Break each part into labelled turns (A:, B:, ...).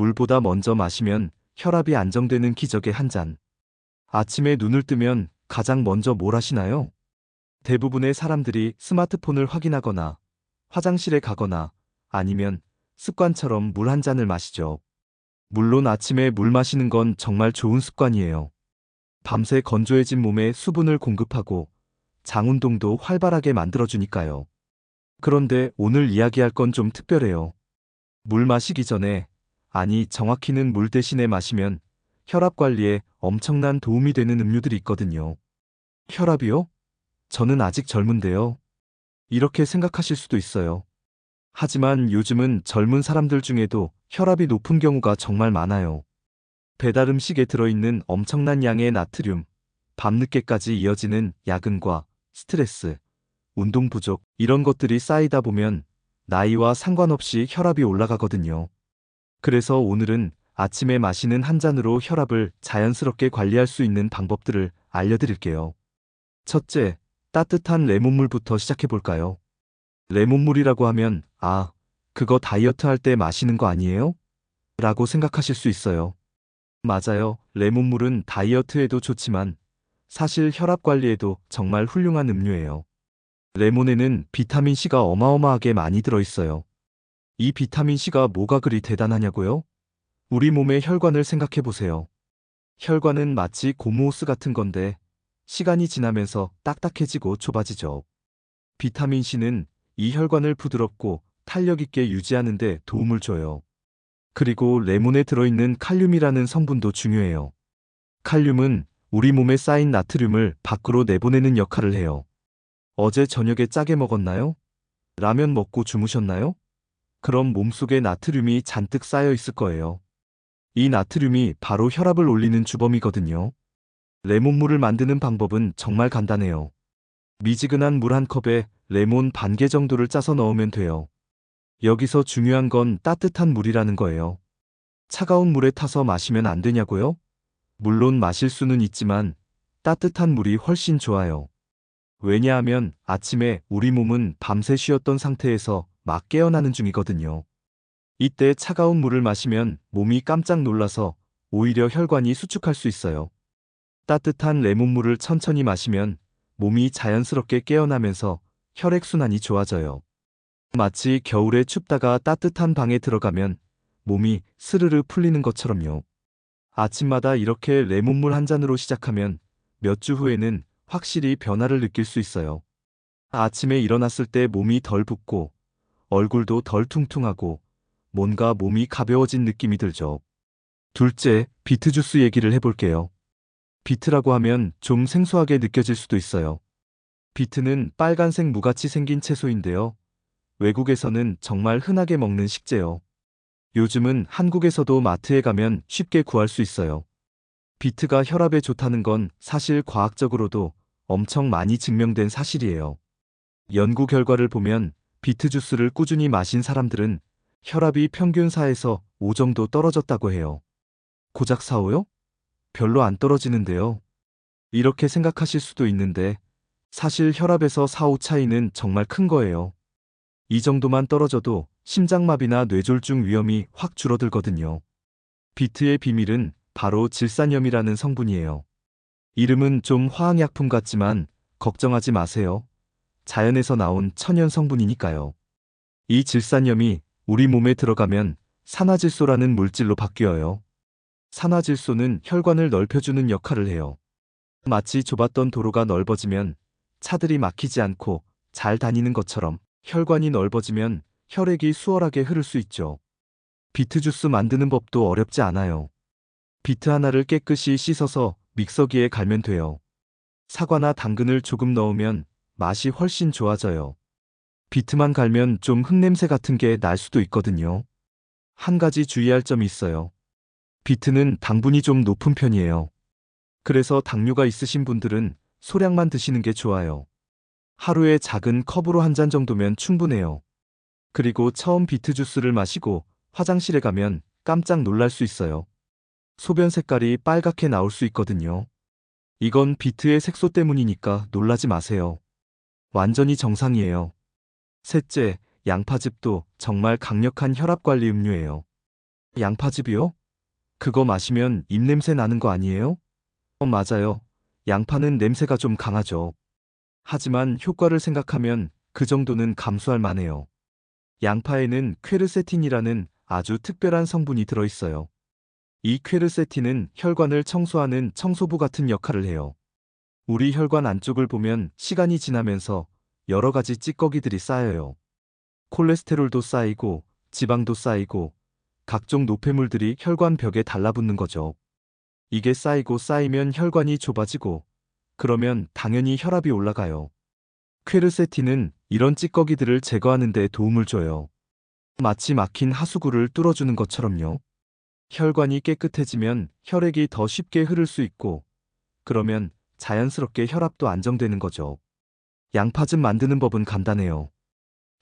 A: 물보다 먼저 마시면 혈압이 안정되는 기적의 한 잔. 아침에 눈을 뜨면 가장 먼저 뭘 하시나요? 대부분의 사람들이 스마트폰을 확인하거나 화장실에 가거나 아니면 습관처럼 물 한 잔을 마시죠. 물론 아침에 물 마시는 건 정말 좋은 습관이에요. 밤새 건조해진 몸에 수분을 공급하고 장 운동도 활발하게 만들어주니까요. 그런데 오늘 이야기할 건 좀 특별해요. 물 마시기 전에, 아니 정확히는 물 대신에 마시면 혈압 관리에 엄청난 도움이 되는 음료들이 있거든요. 혈압이요? 저는 아직 젊은데요. 이렇게 생각하실 수도 있어요. 하지만 요즘은 젊은 사람들 중에도 혈압이 높은 경우가 정말 많아요. 배달 음식에 들어있는 엄청난 양의 나트륨, 밤늦게까지 이어지는 야근과 스트레스, 운동 부족, 이런 것들이 쌓이다 보면 나이와 상관없이 혈압이 올라가거든요. 그래서 오늘은 아침에 마시는 한 잔으로 혈압을 자연스럽게 관리할 수 있는 방법들을 알려드릴게요. 첫째, 따뜻한 레몬물부터 시작해볼까요? 레몬물이라고 하면, 아, 그거 다이어트 할 때 마시는 거 아니에요? 라고 생각하실 수 있어요. 맞아요. 레몬물은 다이어트에도 좋지만 사실 혈압 관리에도 정말 훌륭한 음료예요. 레몬에는 비타민C가 어마어마하게 많이 들어있어요. 이 비타민C가 뭐가 그리 대단하냐고요? 우리 몸의 혈관을 생각해보세요. 혈관은 마치 고무호스 같은 건데 시간이 지나면서 딱딱해지고 좁아지죠. 비타민C는 이 혈관을 부드럽고 탄력 있게 유지하는 데 도움을 줘요. 그리고 레몬에 들어있는 칼륨이라는 성분도 중요해요. 칼륨은 우리 몸에 쌓인 나트륨을 밖으로 내보내는 역할을 해요. 어제 저녁에 짜게 먹었나요? 라면 먹고 주무셨나요? 그럼 몸속에 나트륨이 잔뜩 쌓여 있을 거예요. 이 나트륨이 바로 혈압을 올리는 주범이거든요. 레몬물을 만드는 방법은 정말 간단해요. 미지근한 물 한 컵에 레몬 반 개 정도를 짜서 넣으면 돼요. 여기서 중요한 건 따뜻한 물이라는 거예요. 차가운 물에 타서 마시면 안 되냐고요? 물론 마실 수는 있지만 따뜻한 물이 훨씬 좋아요. 왜냐하면 아침에 우리 몸은 밤새 쉬었던 상태에서 막 깨어나는 중이거든요. 이때 차가운 물을 마시면 몸이 깜짝 놀라서 오히려 혈관이 수축할 수 있어요. 따뜻한 레몬물을 천천히 마시면 몸이 자연스럽게 깨어나면서 혈액순환이 좋아져요. 마치 겨울에 춥다가 따뜻한 방에 들어가면 몸이 스르르 풀리는 것처럼요. 아침마다 이렇게 레몬물 한 잔으로 시작하면 몇 주 후에는 확실히 변화를 느낄 수 있어요. 아침에 일어났을 때 몸이 덜 붓고 얼굴도 덜 퉁퉁하고 뭔가 몸이 가벼워진 느낌이 들죠. 둘째, 비트 주스 얘기를 해볼게요. 비트라고 하면 좀 생소하게 느껴질 수도 있어요. 비트는 빨간색 무같이 생긴 채소인데요. 외국에서는 정말 흔하게 먹는 식재요. 요즘은 한국에서도 마트에 가면 쉽게 구할 수 있어요. 비트가 혈압에 좋다는 건 사실 과학적으로도 엄청 많이 증명된 사실이에요. 연구 결과를 보면 비트 주스를 꾸준히 마신 사람들은 혈압이 평균 4에서 5 정도 떨어졌다고 해요. 고작 4, 5요? 별로 안 떨어지는데요. 이렇게 생각하실 수도 있는데 사실 혈압에서 4, 5 차이는 정말 큰 거예요. 이 정도만 떨어져도 심장마비나 뇌졸중 위험이 확 줄어들거든요. 비트의 비밀은 바로 질산염이라는 성분이에요. 이름은 좀 화학약품 같지만 걱정하지 마세요. 자연에서 나온 천연 성분이니까요. 이 질산염이 우리 몸에 들어가면 산화질소라는 물질로 바뀌어요. 산화질소는 혈관을 넓혀주는 역할을 해요. 마치 좁았던 도로가 넓어지면 차들이 막히지 않고 잘 다니는 것처럼 혈관이 넓어지면 혈액이 수월하게 흐를 수 있죠. 비트 주스 만드는 법도 어렵지 않아요. 비트 하나를 깨끗이 씻어서 믹서기에 갈면 돼요. 사과나 당근을 조금 넣으면 맛이 훨씬 좋아져요. 비트만 갈면 좀 흙냄새 같은 게 날 수도 있거든요. 한 가지 주의할 점이 있어요. 비트는 당분이 좀 높은 편이에요. 그래서 당뇨가 있으신 분들은 소량만 드시는 게 좋아요. 하루에 작은 컵으로 한 잔 정도면 충분해요. 그리고 처음 비트 주스를 마시고 화장실에 가면 깜짝 놀랄 수 있어요. 소변 색깔이 빨갛게 나올 수 있거든요. 이건 비트의 색소 때문이니까 놀라지 마세요. 완전히 정상이에요. 셋째, 양파즙도 정말 강력한 혈압 관리 음료예요. 양파즙이요? 그거 마시면 입냄새 나는 거 아니에요? 맞아요. 양파는 냄새가 좀 강하죠. 하지만 효과를 생각하면 그 정도는 감수할 만해요. 양파에는 퀘르세틴이라는 아주 특별한 성분이 들어있어요. 이 퀘르세틴은 혈관을 청소하는 청소부 같은 역할을 해요. 우리 혈관 안쪽을 보면 시간이 지나면서 여러 가지 찌꺼기들이 쌓여요. 콜레스테롤도 쌓이고 지방도 쌓이고 각종 노폐물들이 혈관 벽에 달라붙는 거죠. 이게 쌓이고 쌓이면 혈관이 좁아지고 그러면 당연히 혈압이 올라가요. 퀘르세틴은 이런 찌꺼기들을 제거하는 데 도움을 줘요. 마치 막힌 하수구를 뚫어주는 것처럼요. 혈관이 깨끗해지면 혈액이 더 쉽게 흐를 수 있고 그러면 자연스럽게 혈압도 안정되는 거죠. 양파즙 만드는 법은 간단해요.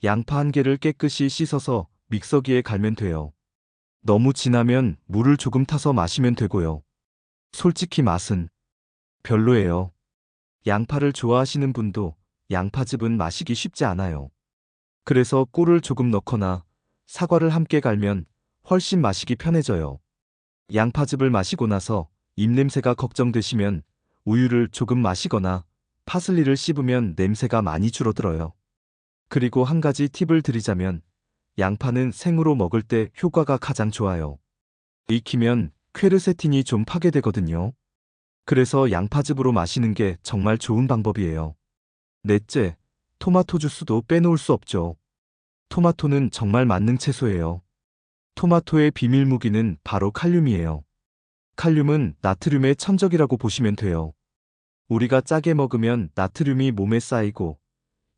A: 양파 한 개를 깨끗이 씻어서 믹서기에 갈면 돼요. 너무 진하면 물을 조금 타서 마시면 되고요. 솔직히 맛은 별로예요. 양파를 좋아하시는 분도 양파즙은 마시기 쉽지 않아요. 그래서 꿀을 조금 넣거나 사과를 함께 갈면 훨씬 마시기 편해져요. 양파즙을 마시고 나서 입냄새가 걱정되시면 우유를 조금 마시거나 파슬리를 씹으면 냄새가 많이 줄어들어요. 그리고 한 가지 팁을 드리자면 양파는 생으로 먹을 때 효과가 가장 좋아요. 익히면 퀘르세틴이 좀 파괴되거든요. 그래서 양파즙으로 마시는 게 정말 좋은 방법이에요. 넷째, 토마토 주스도 빼놓을 수 없죠. 토마토는 정말 만능 채소예요. 토마토의 비밀 무기는 바로 칼륨이에요. 칼륨은 나트륨의 천적이라고 보시면 돼요. 우리가 짜게 먹으면 나트륨이 몸에 쌓이고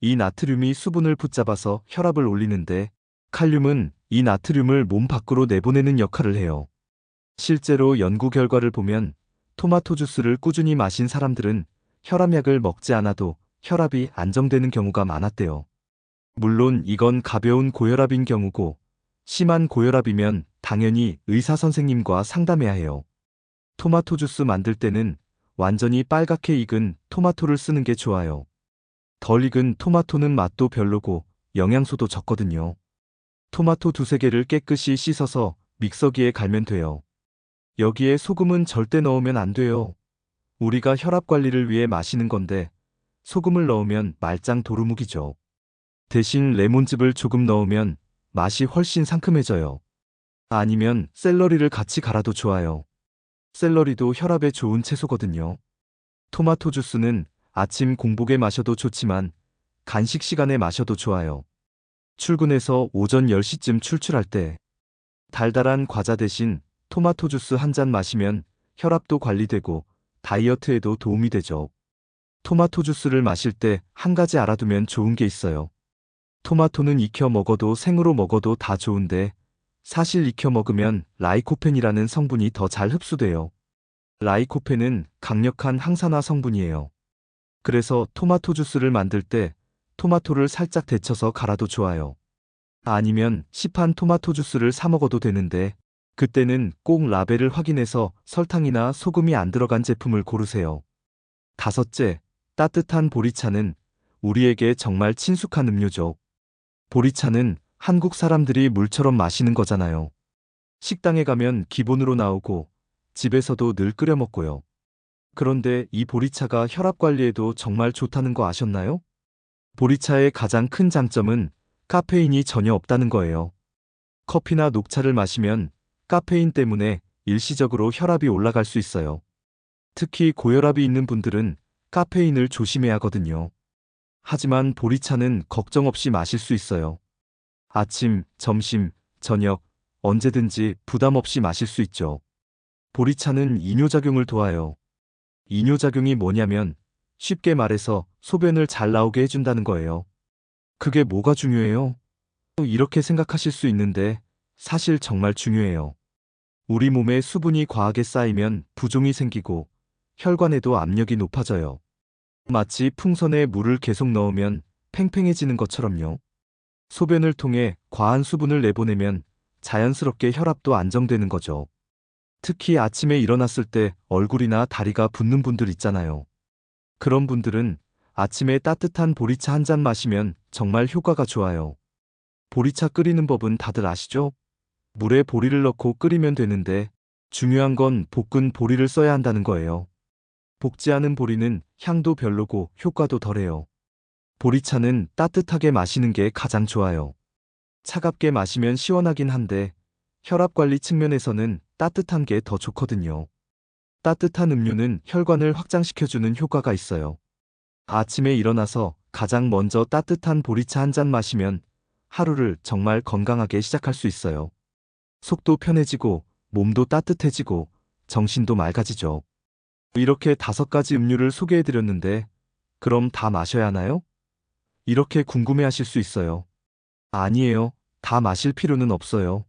A: 이 나트륨이 수분을 붙잡아서 혈압을 올리는데 칼륨은 이 나트륨을 몸 밖으로 내보내는 역할을 해요. 실제로 연구 결과를 보면 토마토 주스를 꾸준히 마신 사람들은 혈압약을 먹지 않아도 혈압이 안정되는 경우가 많았대요. 물론 이건 가벼운 고혈압인 경우고 심한 고혈압이면 당연히 의사 선생님과 상담해야 해요. 토마토 주스 만들 때는 완전히 빨갛게 익은 토마토를 쓰는 게 좋아요. 덜 익은 토마토는 맛도 별로고 영양소도 적거든요. 토마토 두세 개를 깨끗이 씻어서 믹서기에 갈면 돼요. 여기에 소금은 절대 넣으면 안 돼요. 우리가 혈압 관리를 위해 마시는 건데 소금을 넣으면 말짱 도루묵이죠. 대신 레몬즙을 조금 넣으면 맛이 훨씬 상큼해져요. 아니면 샐러리를 같이 갈아도 좋아요. 샐러리도 혈압에 좋은 채소거든요. 토마토 주스는 아침 공복에 마셔도 좋지만 간식 시간에 마셔도 좋아요. 출근해서 오전 10시쯤 출출할 때 달달한 과자 대신 토마토 주스 한 잔 마시면 혈압도 관리되고 다이어트에도 도움이 되죠. 토마토 주스를 마실 때 한 가지 알아두면 좋은 게 있어요. 토마토는 익혀 먹어도 생으로 먹어도 다 좋은데 사실 익혀 먹으면 라이코펜이라는 성분이 더 잘 흡수돼요. 라이코펜은 강력한 항산화 성분이에요. 그래서 토마토 주스를 만들 때 토마토를 살짝 데쳐서 갈아도 좋아요. 아니면 시판 토마토 주스를 사 먹어도 되는데 그때는 꼭 라벨을 확인해서 설탕이나 소금이 안 들어간 제품을 고르세요. 다섯째, 따뜻한 보리차는 우리에게 정말 친숙한 음료죠. 보리차는 한국 사람들이 물처럼 마시는 거잖아요. 식당에 가면 기본으로 나오고 집에서도 늘 끓여 먹고요. 그런데 이 보리차가 혈압 관리에도 정말 좋다는 거 아셨나요? 보리차의 가장 큰 장점은 카페인이 전혀 없다는 거예요. 커피나 녹차를 마시면 카페인 때문에 일시적으로 혈압이 올라갈 수 있어요. 특히 고혈압이 있는 분들은 카페인을 조심해야 하거든요. 하지만 보리차는 걱정 없이 마실 수 있어요. 아침, 점심, 저녁, 언제든지 부담 없이 마실 수 있죠. 보리차는 이뇨작용을 도와요. 이뇨작용이 뭐냐면 쉽게 말해서 소변을 잘 나오게 해준다는 거예요. 그게 뭐가 중요해요? 이렇게 생각하실 수 있는데 사실 정말 중요해요. 우리 몸에 수분이 과하게 쌓이면 부종이 생기고 혈관에도 압력이 높아져요. 마치 풍선에 물을 계속 넣으면 팽팽해지는 것처럼요. 소변을 통해 과한 수분을 내보내면 자연스럽게 혈압도 안정되는 거죠. 특히 아침에 일어났을 때 얼굴이나 다리가 붓는 분들 있잖아요. 그런 분들은 아침에 따뜻한 보리차 한 잔 마시면 정말 효과가 좋아요. 보리차 끓이는 법은 다들 아시죠? 물에 보리를 넣고 끓이면 되는데 중요한 건 볶은 보리를 써야 한다는 거예요. 볶지 않은 보리는 향도 별로고 효과도 덜해요. 보리차는 따뜻하게 마시는 게 가장 좋아요. 차갑게 마시면 시원하긴 한데 혈압 관리 측면에서는 따뜻한 게 더 좋거든요. 따뜻한 음료는 혈관을 확장시켜주는 효과가 있어요. 아침에 일어나서 가장 먼저 따뜻한 보리차 한 잔 마시면 하루를 정말 건강하게 시작할 수 있어요. 속도 편해지고 몸도 따뜻해지고 정신도 맑아지죠. 이렇게 5가지 음료를 소개해드렸는데 그럼 다 마셔야 하나요? 이렇게 궁금해하실 수 있어요. 아니에요. 다 마실 필요는 없어요.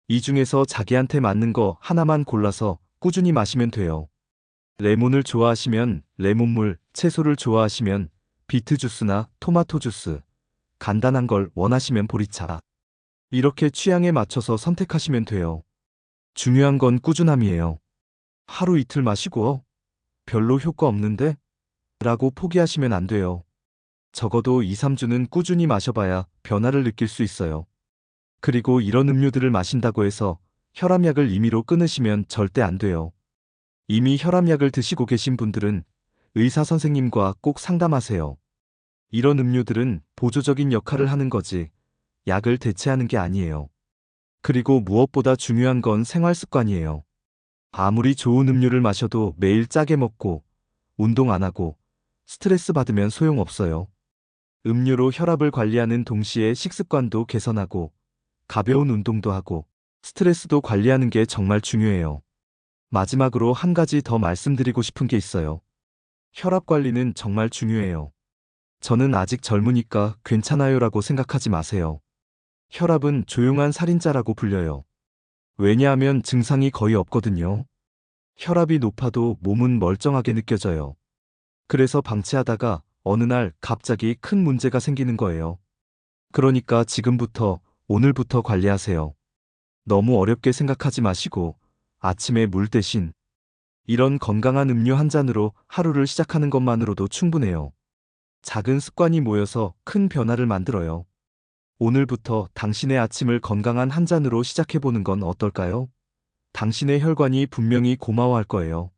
A: 이 중에서 자기한테 맞는 거 하나만 골라서 꾸준히 마시면 돼요. 레몬을 좋아하시면 레몬물, 채소를 좋아하시면 비트 주스나 토마토 주스, 간단한 걸 원하시면 보리차. 이렇게 취향에 맞춰서 선택하시면 돼요. 중요한 건 꾸준함이에요. 하루 이틀 마시고 별로 효과 없는데? 라고 포기하시면 안 돼요. 적어도 2, 3주는 꾸준히 마셔봐야 변화를 느낄 수 있어요. 그리고 이런 음료들을 마신다고 해서 혈압약을 임의로 끊으시면 절대 안 돼요. 이미 혈압약을 드시고 계신 분들은 의사 선생님과 꼭 상담하세요. 이런 음료들은 보조적인 역할을 하는 거지 약을 대체하는 게 아니에요. 그리고 무엇보다 중요한 건 생활 습관이에요. 아무리 좋은 음료를 마셔도 매일 짜게 먹고 운동 안 하고 스트레스 받으면 소용없어요. 음료로 혈압을 관리하는 동시에 식습관도 개선하고 가벼운 운동도 하고 스트레스도 관리하는 게 정말 중요해요. 마지막으로 한 가지 더 말씀드리고 싶은 게 있어요. 혈압 관리는 정말 중요해요. 저는 아직 젊으니까 괜찮아요라고 생각하지 마세요. 혈압은 조용한 살인자라고 불려요. 왜냐하면 증상이 거의 없거든요. 혈압이 높아도 몸은 멀쩡하게 느껴져요. 그래서 방치하다가 어느 날 갑자기 큰 문제가 생기는 거예요. 그러니까 지금부터, 오늘부터 관리하세요. 너무 어렵게 생각하지 마시고 아침에 물 대신 이런 건강한 음료 한 잔으로 하루를 시작하는 것만으로도 충분해요. 작은 습관이 모여서 큰 변화를 만들어요. 오늘부터 당신의 아침을 건강한 한 잔으로 시작해보는 건 어떨까요? 당신의 혈관이 분명히 고마워할 거예요.